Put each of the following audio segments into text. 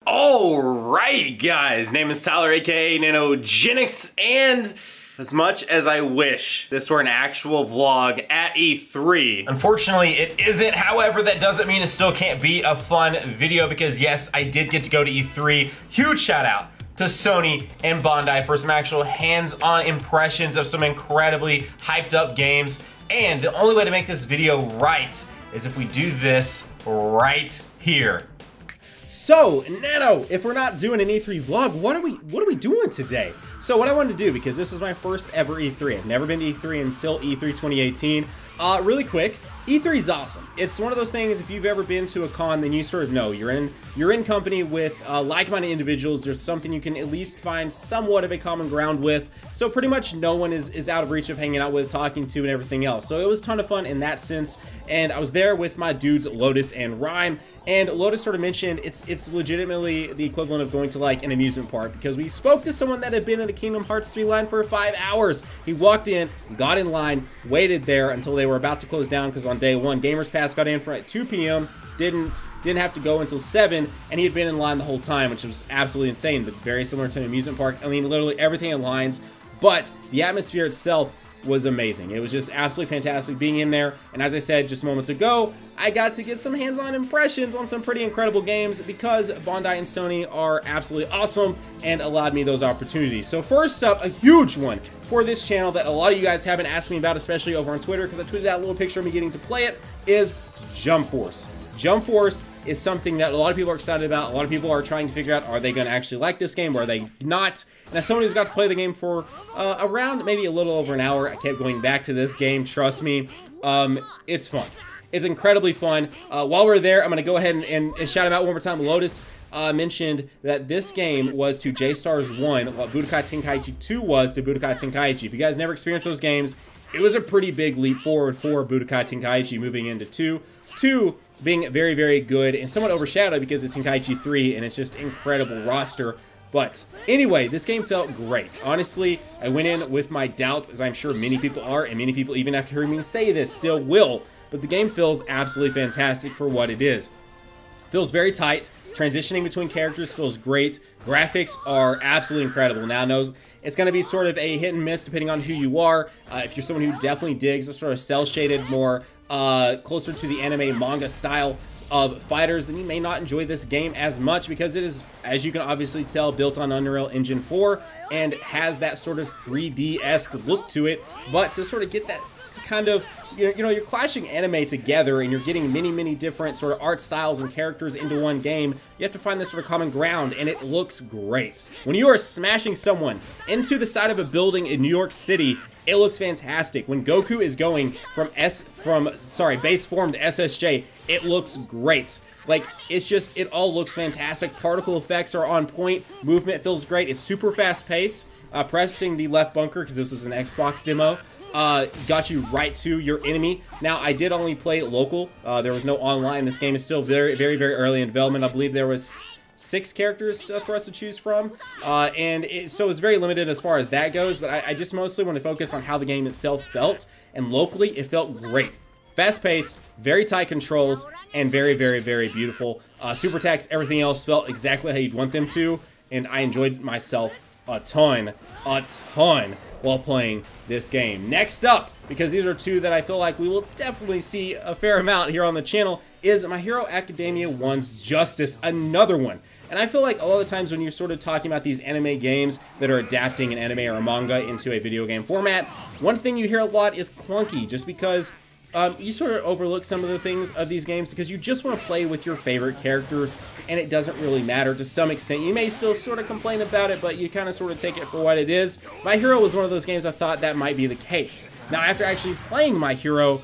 Alright guys, name is Tyler aka Nanogenics, and as much as I wish this were an actual vlog at E3, unfortunately it isn't. However, that doesn't mean it still can't be a fun video, because yes, I did get to go to E3. Huge shout out to Sony and Bandai for some actual hands-on impressions of some incredibly hyped up games. And the only way to make this video right is if we do this right here. So, Nano, if we're not doing an E3 vlog, what are we doing today? So what I wanted to do, because this is my first ever E3, I've never been to E3 until E3 2018, really quick, E3 is awesome. It's one of those things, if you've ever been to a con, then you sort of know you're in company with like-minded individuals. There's something you can at least find somewhat of a common ground with. So pretty much no one is out of reach of hanging out with, talking to, and everything else. So it was a ton of fun in that sense. And I was there with my dudes Lotus and Rhyme. And Lotus sort of mentioned it's legitimately the equivalent of going to like an amusement park, because we spoke to someone that had been in the Kingdom Hearts 3 line for 5 hours. He walked in, got in line, waited there until they were about to close down, because on day one, Gamers Pass got in for at 2 p.m. Didn't have to go until 7, and he had been in line the whole time, which was absolutely insane, but very similar to an amusement park. I mean, literally everything in lines, but the atmosphere itself was amazing. It was just absolutely fantastic being in there. And as I said just moments ago, I got to get some hands-on impressions on some pretty incredible games, because Bandai and Sony are absolutely awesome and allowed me those opportunities. So first up, a huge one for this channel that a lot of you guys haven't asked me about, especially over on Twitter, because I tweeted out a little picture of me getting to play it, is Jump Force. Jump Force is something that a lot of people are excited about. A lot of people are trying to figure out, are they going to actually like this game, or are they not? And as someone who's got to play the game for around maybe a little over an hour, I kept going back to this game. Trust me, it's fun. It's incredibly fun. While we're there, I'm going to go ahead and shout him out one more time. Lotus mentioned that this game was to J-Stars 1 what Budokai Tenkaichi 2 was to Budokai Tenkaichi. If you guys never experienced those games, it was a pretty big leap forward for Budokai Tenkaichi moving into 2. 2 being very, very good and somewhat overshadowed because it's Tenkaichi 3 and it's just incredible roster. But anyway, this game felt great. Honestly, I went in with my doubts, as I'm sure many people are, and many people, even after hearing me say this, still will. But the game feels absolutely fantastic for what it is. Feels very tight. Transitioning between characters feels great. Graphics are absolutely incredible. Now, I know it's going to be sort of a hit and miss depending on who you are. If you're someone who definitely digs the sort of cel-shaded, more closer to the anime manga style of fighters, then you may not enjoy this game as much, because it is, as you can obviously tell, built on Unreal Engine 4 and has that sort of 3D-esque look to it. But to sort of get that kind of, you know, you're clashing anime together and you're getting many different sort of art styles and characters into one game, you have to find this sort of common ground, and it looks great. When you are smashing someone into the side of a building in New York City, it looks fantastic. When Goku is going from base form to SSJ, it looks great. Like, it's just, it all looks fantastic. Particle effects are on point. Movement feels great. It's super fast paced. Pressing the left bunker, because this was an Xbox demo, got you right to your enemy. Now, I did only play local. There was no online. This game is still very early in development. I believe there was 6 characters for us to choose from, so it's very limited as far as that goes, but I just mostly want to focus on how the game itself felt, and locally it felt great. Fast-paced, very tight controls, and very beautiful. Super text, everything else felt exactly how you'd want them to, and I enjoyed myself a ton while playing this game. Next up, because these are 2 that I feel like we will definitely see a fair amount here on the channel, is My Hero Academia 1's Justice, another one. And I feel like a lot of the times when you're sort of talking about these anime games that are adapting an anime or a manga into a video game format, one thing you hear a lot is clunky, just because you sort of overlook some of the things of these games because you just want to play with your favorite characters, and it doesn't really matter to some extent. You may still sort of complain about it, but you kind of sort of take it for what it is. My Hero was one of those games I thought that might be the case. Now, after actually playing My Hero,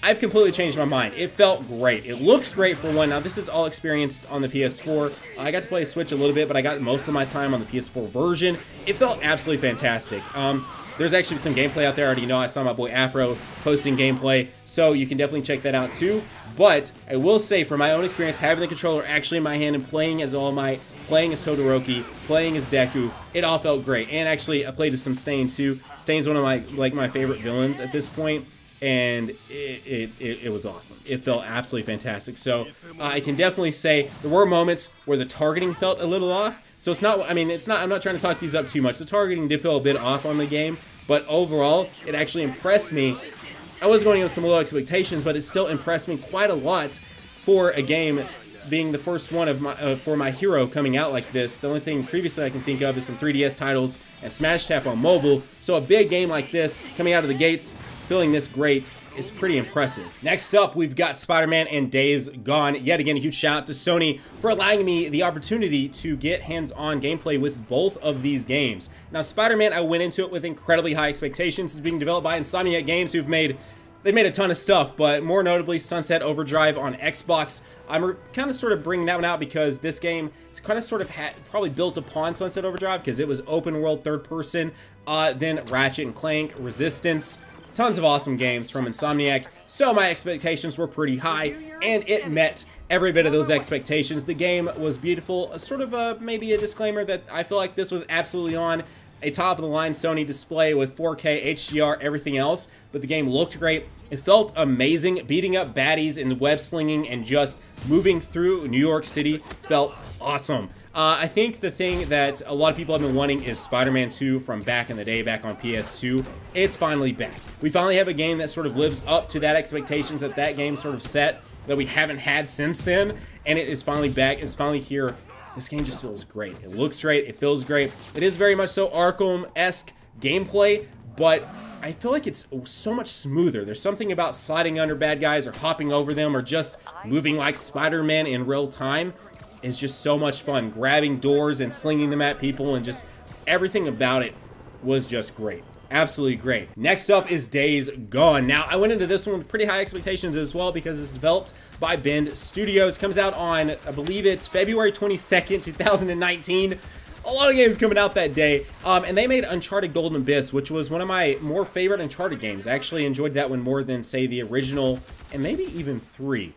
I've completely changed my mind. It felt great. It looks great for one. Now, this is all experienced on the PS4. I got to play Switch a little bit, but I got most of my time on the PS4 version. It felt absolutely fantastic. There's actually some gameplay out there. I already know. I saw my boy Afro posting gameplay, so you can definitely check that out too. But I will say, from my own experience, having the controller actually in my hand and playing as Todoroki, playing as Deku, it all felt great. And actually, I played as some Stain too. Stain's one of my favorite villains at this point. and it was awesome. It felt absolutely fantastic. So I can definitely say there were moments where the targeting felt a little off. So it's not, I mean, it's not, I'm not trying to talk these up too much. The targeting did feel a bit off on the game, but overall, it actually impressed me. I was going in with some low expectations, but it still impressed me quite a lot for a game being the first one of my for my hero coming out like this. The only thing previously I can think of is some 3DS titles and Smash Tap on mobile. So a big game like this coming out of the gates, feeling this great, is pretty impressive. Next up, we've got Spider-Man and Days Gone. Yet again, a huge shout out to Sony for allowing me the opportunity to get hands-on gameplay with both of these games. Now, Spider-Man, I went into it with incredibly high expectations. It's being developed by Insomniac Games, who've made a ton of stuff, but more notably Sunset Overdrive on Xbox. I'm kind of sort of bringing that one out because this game kind of sort of probably built upon Sunset Overdrive because it was open world third person, then Ratchet and Clank, Resistance, tons of awesome games from Insomniac. So my expectations were pretty high, and it met every bit of those expectations. The game was beautiful. Sort of maybe a disclaimer that I feel like this was absolutely on a top-of-the-line Sony display with 4K, HDR, everything else, but the game looked great. It felt amazing. Beating up baddies and web slinging and just moving through New York City felt awesome. I think the thing that a lot of people have been wanting is Spider-Man 2 from back in the day, back on PS2. It's finally back. We finally have a game that sort of lives up to that expectations that that game sort of set that we haven't had since then, and it is finally back. It's finally here. This game just feels great. It looks great. It feels great. It is very much so Arkham-esque gameplay, but I feel like it's so much smoother. There's something about sliding under bad guys or hopping over them or just moving like Spider-Man in real time is just so much fun. Grabbing doors and slinging them at people and just everything about it was just great. Absolutely great. Next up is Days Gone. Now, I went into this one with pretty high expectations as well because it's developed by Bend Studios. Comes out on, I believe it's February 22nd, 2019. A lot of games coming out that day. And they made Uncharted Golden Abyss, which was one of my more favorite Uncharted games. I actually enjoyed that one more than, say, the original, and maybe even 3.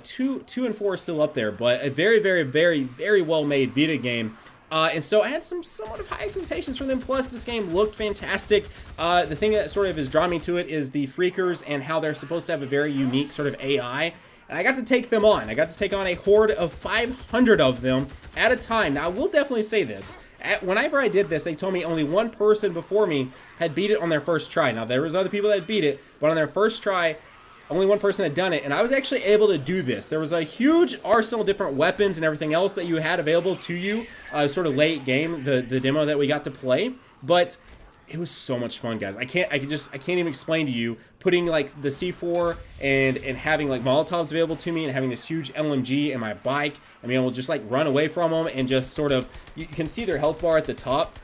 2 and 4 are still up there, but a very, very, very, very well-made Vita game. And so I had some somewhat of high expectations from them. Plus, this game looked fantastic. The thing that sort of has drawn me to it is the Freakers and how they're supposed to have a very unique sort of AI. And I got to take them on. I got to take on a horde of 500 of them at a time. Now, I will definitely say this. Whenever I did this, they told me only one person before me had beat it on their first try. Now, there was other people that had beat it, but on their first try, only one person had done it, and I was actually able to do this. There was a huge arsenal of different weapons and everything else that you had available to you, sort of late game, the demo that we got to play, but it was so much fun, guys. I can't even explain to you putting like the C4 and having like Molotovs available to me and having this huge LMG and my bike and being able to just like run away from them and just sort of, you can see their health bar at the top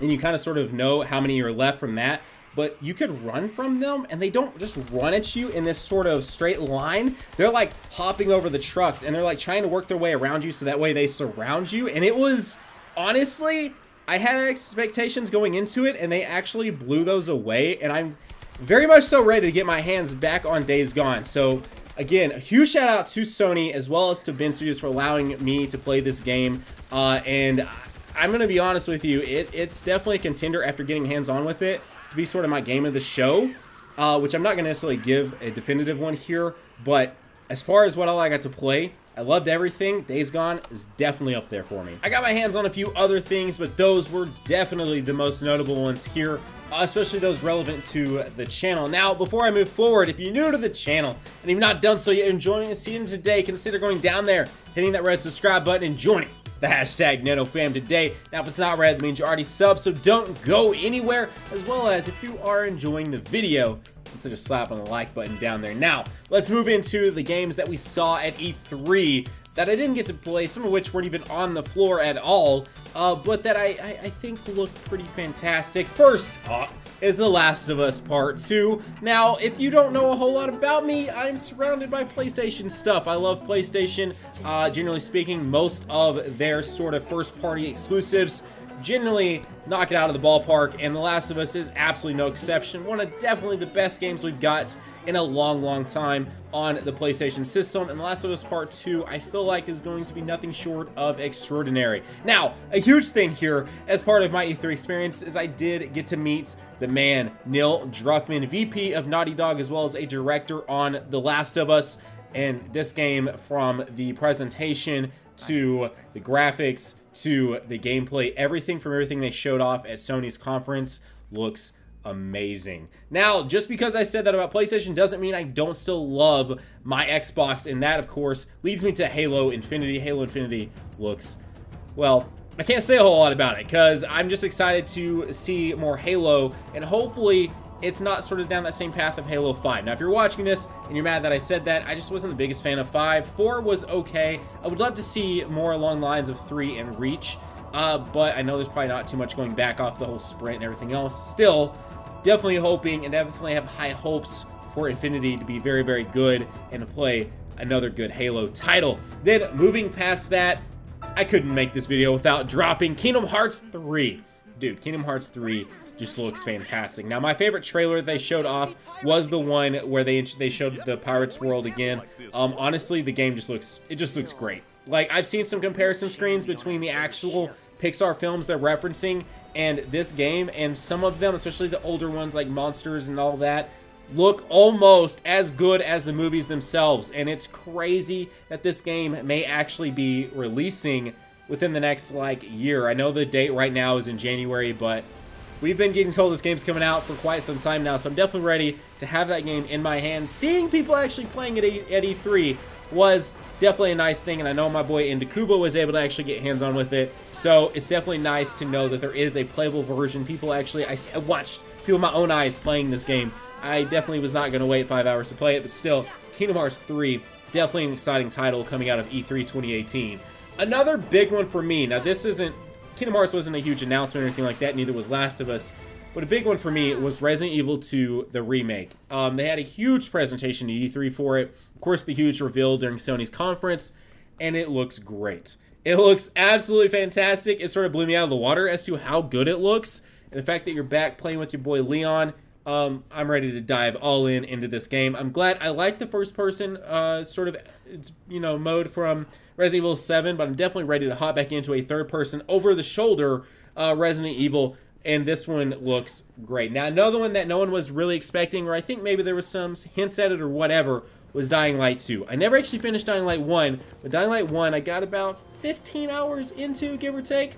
and you kind of sort of know how many are left from that. But you could run from them, and they don't just run at you in this sort of straight line. They're like hopping over the trucks, and they're like trying to work their way around you so that way they surround you. And it was, honestly, I had expectations going into it, and they actually blew those away. And I'm very much so ready to get my hands back on Days Gone. So, again, a huge shout out to Sony as well as to Bend Studios for allowing me to play this game. And I'm going to be honest with you, it's definitely a contender after getting hands-on with it to be sort of my game of the show, which I'm not going to necessarily give a definitive one here, but as far as what all I got to play, I loved everything. Days Gone is definitely up there for me. I got my hands on a few other things, but those were definitely the most notable ones here, especially those relevant to the channel. Now, before I move forward, if you're new to the channel and you've not done so yet and joining us here today, consider going down there, hitting that red subscribe button and joining the hashtag NanoFam today. Now, if it's not red, it means you're already subbed, so don't go anywhere. As well as if you are enjoying the video, consider slapping the like button down there. Now, let's move into the games that we saw at E3 that I didn't get to play, some of which weren't even on the floor at all, but that I think looked pretty fantastic. First is The Last of Us Part 2. Now, if you don't know a whole lot about me, I'm surrounded by PlayStation stuff. I love PlayStation. Generally speaking, most of their sort of first-party exclusives generally knock it out of the ballpark, and The Last of Us is absolutely no exception. One of definitely the best games we've got in a long time on the PlayStation system, and The Last of Us Part 2 I feel like is going to be nothing short of extraordinary. Now, a huge thing here as part of my E3 experience is I did get to meet the man, Neil Druckmann, VP of Naughty Dog, as well as a director on The Last of Us, and this game, from the presentation to the graphics to the gameplay, everything they showed off at Sony's conference looks amazing. Now, just because I said that about PlayStation doesn't mean I don't still love my Xbox, and that, of course, leads me to Halo Infinity. Halo Infinity looks, well, I can't say a whole lot about it because I'm just excited to see more Halo, and hopefully it's not sort of down that same path of Halo 5. Now, if you're watching this and you're mad that I said that, I just wasn't the biggest fan of 5. 4 was okay. I would love to see more along the lines of 3 and Reach, but I know there's probably not too much going back off the whole sprint and everything else. Still, definitely hoping and definitely have high hopes for Infinity to be very good and to play another good Halo title. Then, moving past that, I couldn't make this video without dropping Kingdom Hearts 3. Dude, Kingdom Hearts 3 just looks fantastic. Now, my favorite trailer they showed off was the one where they showed the Pirates World again. Honestly, the game just looks great. Like, I've seen some comparison screens between the actual Pixar films they're referencing and this game, and some of them, especially the older ones like Monsters and all that, look almost as good as the movies themselves. And it's crazy that this game may actually be releasing within the next, like, year. I know the date right now is in January, but we've been getting told this game's coming out for quite some time now, so I'm definitely ready to have that game in my hands. Seeing people actually playing it at E3 was definitely a nice thing, and I know my boy Indakuba was able to actually get hands-on with it, so it's definitely nice to know that there is a playable version. People actually, I watched people with my own eyes playing this game. I definitely was not going to wait 5 hours to play it, but still, Kingdom Hearts 3, definitely an exciting title coming out of E3 2018. Another big one for me, now this isn't, Kingdom Hearts wasn't a huge announcement or anything like that, neither was Last of Us, but a big one for me was Resident Evil 2, the remake. They had a huge presentation at E3 for it, of course the huge reveal during Sony's conference, and it looks great. It looks absolutely fantastic. It sort of blew me out of the water as to how good it looks, and the fact that you're back playing with your boy Leon. I'm ready to dive all into this game. I'm glad. I like the first person sort of, you know, mode from Resident Evil 7, but I'm definitely ready to hop back into a third person over the shoulder Resident Evil, and this one looks great. Now, another one that no one was really expecting, or I think maybe there was some hints at it or whatever, was Dying Light 2. I never actually finished Dying Light 1, but Dying Light 1 I got about 15 hours into, give or take.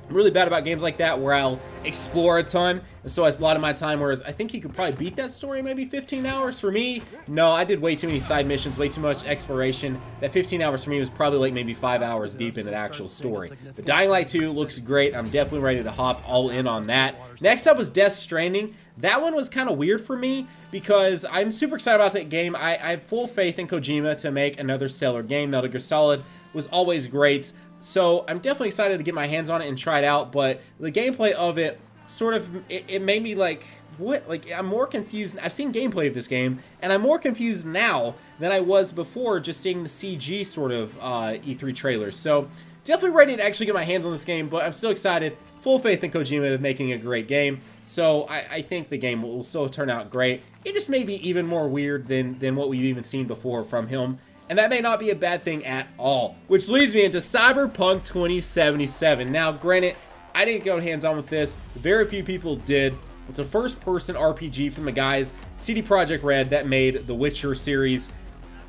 I'm really bad about games like that where I'll explore a ton, and so it's a lot of my time, whereas I think you could probably beat that story in maybe 15 hours. For me, no, I did way too many side missions, way too much exploration. That 15 hours for me was probably like maybe 5 hours deep into the actual story. But Dying Light 2 looks great. I'm definitely ready to hop all in on that. Next up was Death Stranding. That one was kind of weird for me because I'm super excited about that game. I have full faith in Kojima to make another stellar game. Metal Gear Solid was always great. So I'm definitely excited to get my hands on it and try it out, but the gameplay of it sort of, it made me like, what? Like, I'm more confused. I've seen gameplay of this game, and I'm more confused now than I was before just seeing the CG sort of E3 trailers. So definitely ready to actually get my hands on this game, but I'm still excited. Full faith in Kojima of making a great game. So I think the game will still turn out great. It just may be even more weird than what we've even seen before from him. And that may not be a bad thing at all. Which leads me into Cyberpunk 2077. Now, granted, I didn't go hands-on with this. Very few people did. It's a first-person RPG from the guys, CD Projekt Red, that made the Witcher series.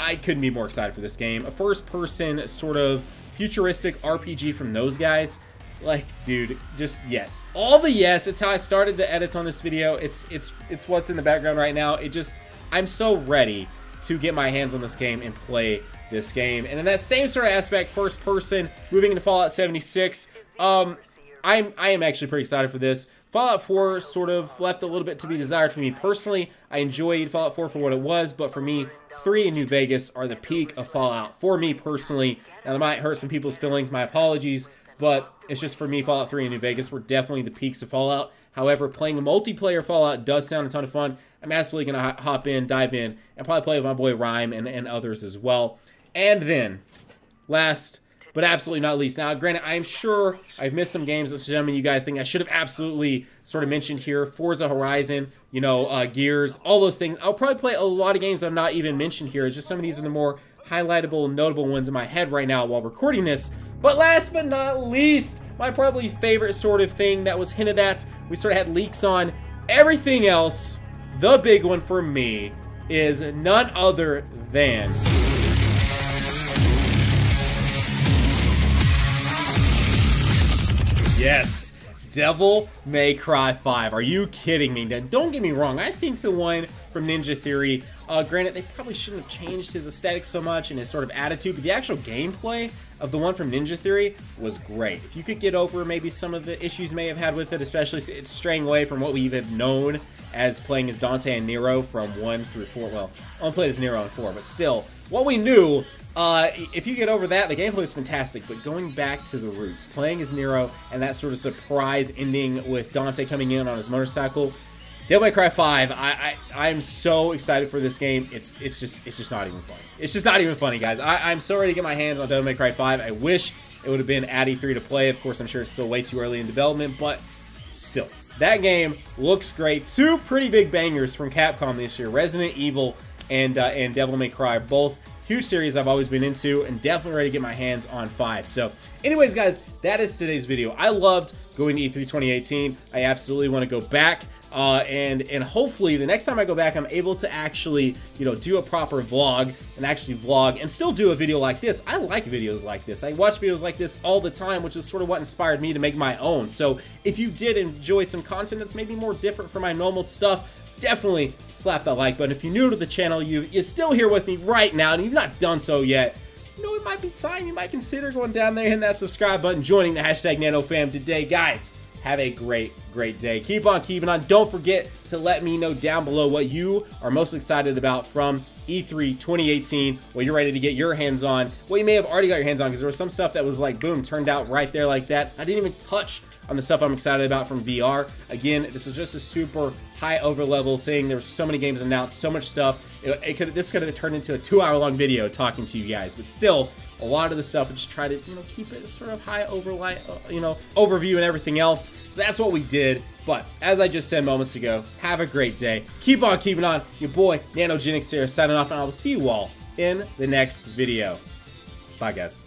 I couldn't be more excited for this game. A first-person sort of futuristic RPG from those guys. Like, dude, just yes. All the yes. It's how I started the edits on this video. It's what's in the background right now. I'm so ready to get my hands on this game and play this game. And in that same sort of aspect, first person, moving into Fallout 76, I am actually pretty excited for this. Fallout 4 sort of left a little bit to be desired for me personally. I enjoyed Fallout 4 for what it was, but for me, 3 and New Vegas are the peak of Fallout for me personally. Now, that might hurt some people's feelings, my apologies, but it's just for me, Fallout 3 and New Vegas were definitely the peaks of Fallout. However, playing a multiplayer Fallout does sound a ton of fun. I'm absolutely going to hop in, dive in, and probably play with my boy Rhyme and others as well. And then, last but absolutely not least. Now, granted, I'm sure I've missed some games that some of you guys think I should have absolutely sort of mentioned here. Forza Horizon, you know, Gears, all those things. I'll probably play a lot of games I've not even mentioned here. It's just some of these are the more highlightable, notable ones in my head right now while recording this. But last but not least, my probably favorite sort of thing that was hinted at, we sort of had leaks on. Everything else, the big one for me, is none other than... yes, Devil May Cry 5. Are you kidding me? Now, don't get me wrong, I think the one from Ninja Theory, granted, they probably shouldn't have changed his aesthetic so much and his sort of attitude, but the actual gameplay of the one from Ninja Theory was great. If you could get over maybe some of the issues you may have had with it, especially it's straying away from what we have known as playing as Dante and Nero from 1 through 4. Well, I only played as Nero in 4, but still, what we knew, if you get over that, the gameplay is fantastic, but going back to the roots, playing as Nero and that sort of surprise ending with Dante coming in on his motorcycle, Devil May Cry 5, I'm so excited for this game. It's just not even funny. It's just not even funny, guys. I'm so ready to get my hands on Devil May Cry 5. I wish it would have been at E3 to play. Of course, I'm sure it's still way too early in development, but still, that game looks great. Two pretty big bangers from Capcom this year: Resident Evil and Devil May Cry, both huge series I've always been into, and definitely ready to get my hands on 5. So anyways, guys, that is today's video. I loved going to E3 2018. I absolutely want to go back, and hopefully the next time I go back, I'm able to actually, you know, do a proper vlog and actually vlog and still do a video like this. I like videos like this. I watch videos like this all the time, which is sort of what inspired me to make my own. So if you did enjoy some content that's maybe more different from my normal stuff, definitely slap that like button. If you're new to the channel, you're still here with me right now and you've not done so yet, you know, it might be time you might consider going down there, hitting that subscribe button, joining the hashtag NanoFam today. Guys, have a great day. Keep on keeping on. Don't forget to let me know down below what you are most excited about from E3 2018, what you're ready to get your hands on, what you may have already got your hands on, because there was some stuff that was like, boom, turned out right there like that. I didn't even touch on the stuff I'm excited about from VR. Again, this is just a super high over level thing. There were so many games announced, so much stuff. This could have turned into a 2-hour-long video talking to you guys, but still, a lot of the stuff, I just try to, you know, keep it sort of high overview and everything else. So that's what we did. But as I just said moments ago, have a great day. Keep on keeping on. Your boy NanoGenix here, signing off, and I will see you all in the next video. Bye, guys.